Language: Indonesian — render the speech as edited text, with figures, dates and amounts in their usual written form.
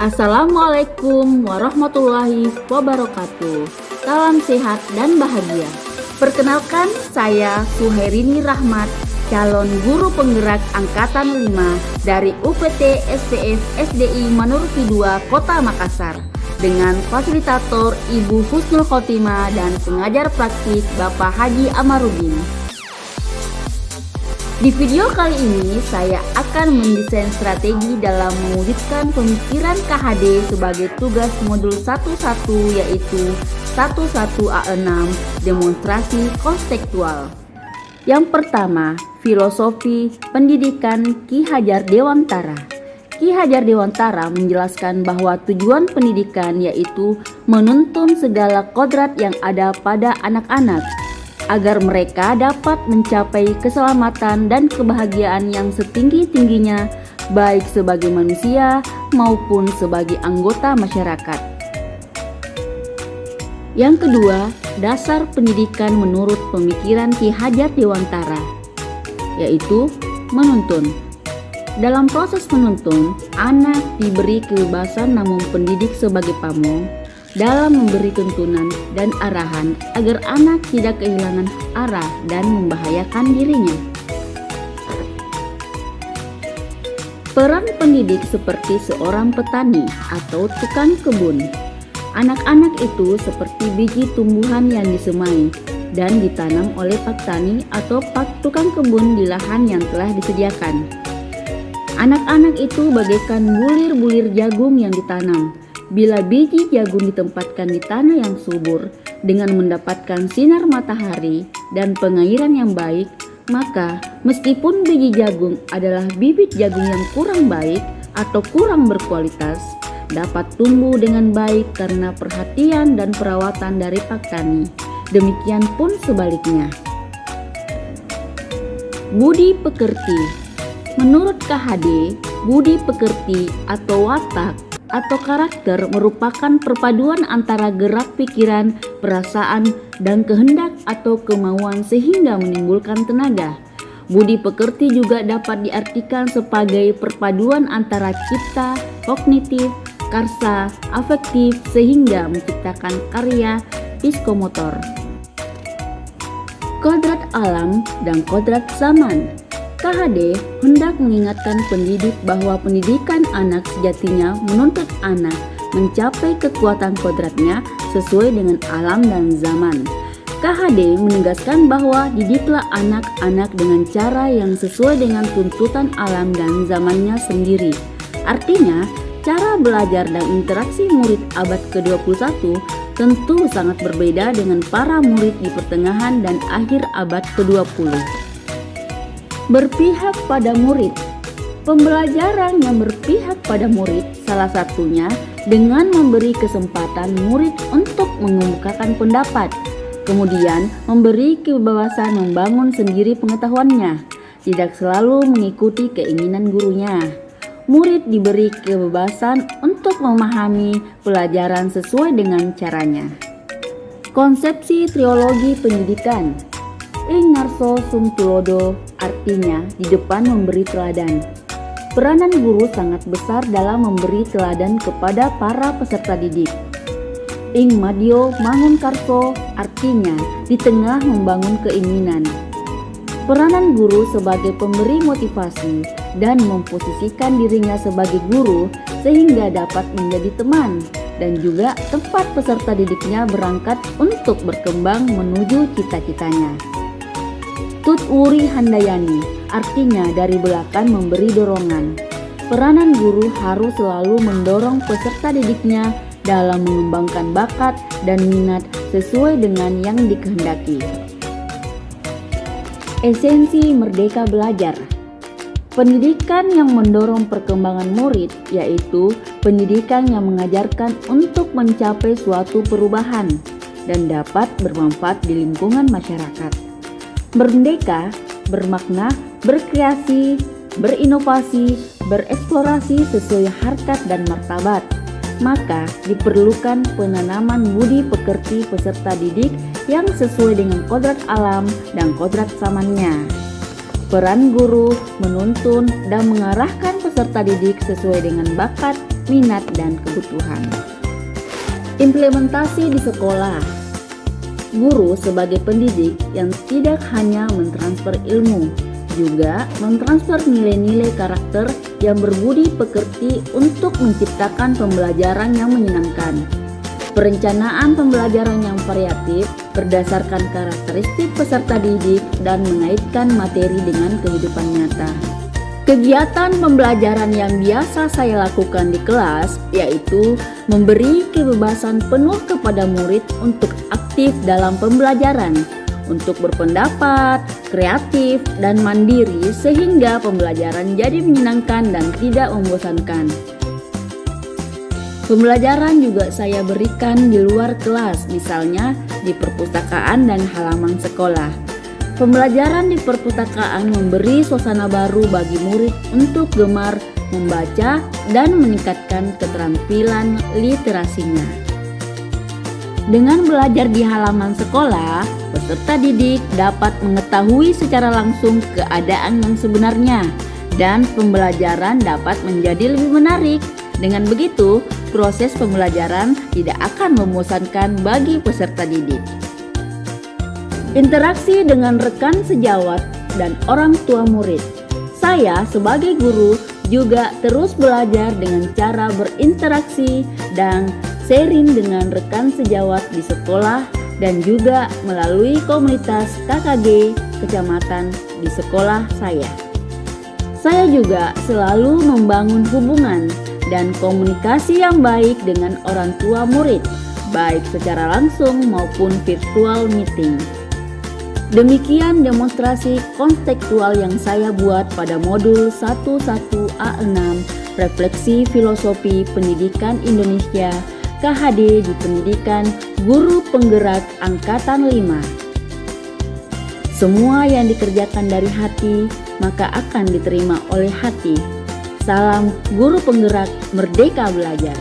Assalamualaikum warahmatullahi wabarakatuh. Salam sehat dan bahagia. Perkenalkan, saya Suherini Rahmat, calon guru penggerak Angkatan 5 dari UPT SPF SDI Manurki 2 Kota Makassar dengan fasilitator Ibu Husnul Khotimah dan pengajar praktik Bapak Haji Amarudin. Di video kali ini saya akan mendesain strategi dalam mewujudkan pemikiran KHD sebagai tugas modul 11 yaitu 11A6 demonstrasi konseptual. Yang pertama, filosofi pendidikan Ki Hajar Dewantara. Ki Hajar Dewantara menjelaskan bahwa tujuan pendidikan yaitu menuntun segala kodrat yang ada pada anak-anak agar mereka dapat mencapai keselamatan dan kebahagiaan yang setinggi-tingginya baik sebagai manusia maupun sebagai anggota masyarakat. Yang kedua, dasar pendidikan menurut pemikiran Ki Hajar Dewantara, yaitu menuntun. Dalam proses menuntun, anak diberi kebebasan namun pendidik sebagai pamong dalam memberi tuntunan dan arahan agar anak tidak kehilangan arah dan membahayakan dirinya. Peran pendidik seperti seorang petani atau tukang kebun. Anak-anak itu seperti biji tumbuhan yang disemai dan ditanam oleh petani atau tukang kebun di lahan yang telah disediakan. Anak-anak itu bagaikan bulir-bulir jagung yang ditanam. Bila biji jagung ditempatkan di tanah yang subur dengan mendapatkan sinar matahari dan pengairan yang baik, maka meskipun biji jagung adalah bibit jagung yang kurang baik atau kurang berkualitas, dapat tumbuh dengan baik karena perhatian dan perawatan dari petani. Demikian pun sebaliknya. Budi pekerti. Menurut KHD, budi pekerti atau watak atau karakter merupakan perpaduan antara gerak pikiran, perasaan, dan kehendak atau kemauan sehingga menimbulkan tenaga. Budi pekerti juga dapat diartikan sebagai perpaduan antara cipta, kognitif, karsa, afektif sehingga menciptakan karya psikomotor. Kodrat alam dan kodrat zaman. KHD hendak mengingatkan pendidik bahwa pendidikan anak sejatinya menuntut anak mencapai kekuatan kodratnya sesuai dengan alam dan zaman. KHD menegaskan bahwa didiklah anak-anak dengan cara yang sesuai dengan tuntutan alam dan zamannya sendiri. Artinya, cara belajar dan interaksi murid abad ke-21 tentu sangat berbeda dengan para murid di pertengahan dan akhir abad ke-20. Berpihak pada murid. Pembelajaran yang berpihak pada murid salah satunya dengan memberi kesempatan murid untuk mengemukakan pendapat, kemudian memberi kebebasan membangun sendiri pengetahuannya, tidak selalu mengikuti keinginan gurunya. Murid diberi kebebasan untuk memahami pelajaran sesuai dengan caranya. Konsepsi triologi pendidikan. Ing ngarso sum tulodo, artinya di depan memberi teladan. Peranan guru sangat besar dalam memberi teladan kepada para peserta didik. Ing madyo mangun karso, artinya di tengah membangun keinginan. Peranan guru sebagai pemberi motivasi dan memposisikan dirinya sebagai guru sehingga dapat menjadi teman dan juga tempat peserta didiknya berangkat untuk berkembang menuju cita-citanya. Tut wuri handayani, artinya dari belakang memberi dorongan. Peranan guru harus selalu mendorong peserta didiknya dalam mengembangkan bakat dan minat sesuai dengan yang dikehendaki. Esensi merdeka belajar. Pendidikan yang mendorong perkembangan murid yaitu pendidikan yang mengajarkan untuk mencapai suatu perubahan dan dapat bermanfaat di lingkungan masyarakat. Merdeka bermakna berkreasi, berinovasi, bereksplorasi sesuai harkat dan martabat. Maka diperlukan penanaman budi pekerti peserta didik yang sesuai dengan kodrat alam dan kodrat zamannya. Peran guru menuntun dan mengarahkan peserta peserta didik sesuai dengan bakat, minat, dan kebutuhan. Implementasi di sekolah. Guru sebagai pendidik yang tidak hanya mentransfer ilmu, juga mentransfer nilai-nilai karakter yang berbudi pekerti untuk menciptakan pembelajaran yang menyenangkan. Perencanaan pembelajaran yang variatif berdasarkan karakteristik peserta didik dan mengaitkan materi dengan kehidupan nyata. Kegiatan pembelajaran yang biasa saya lakukan di kelas yaitu memberi kebebasan penuh kepada murid untuk aktif dalam pembelajaran, untuk berpendapat, kreatif, dan mandiri sehingga pembelajaran jadi menyenangkan dan tidak membosankan. Pembelajaran juga saya berikan di luar kelas, misalnya di perpustakaan dan halaman sekolah. Pembelajaran di perpustakaan memberi suasana baru bagi murid untuk gemar membaca dan meningkatkan keterampilan literasinya. Dengan belajar di halaman sekolah, peserta didik dapat mengetahui secara langsung keadaan yang sebenarnya dan pembelajaran dapat menjadi lebih menarik. Dengan begitu, proses pembelajaran tidak akan membosankan bagi peserta didik. Interaksi dengan rekan sejawat dan orang tua murid. Saya sebagai guru juga terus belajar dengan cara berinteraksi dan sharing dengan rekan sejawat di sekolah dan juga melalui komunitas KKG kecamatan di sekolah saya. Saya juga selalu membangun hubungan dan komunikasi yang baik dengan orang tua murid, baik secara langsung maupun virtual meeting. Demikian demonstrasi konstekstual yang saya buat pada modul 11A6 Refleksi Filosofi Pendidikan Indonesia KHD di Pendidikan Guru Penggerak Angkatan 5. Semua yang dikerjakan dari hati, maka akan diterima oleh hati. Salam guru penggerak merdeka belajar.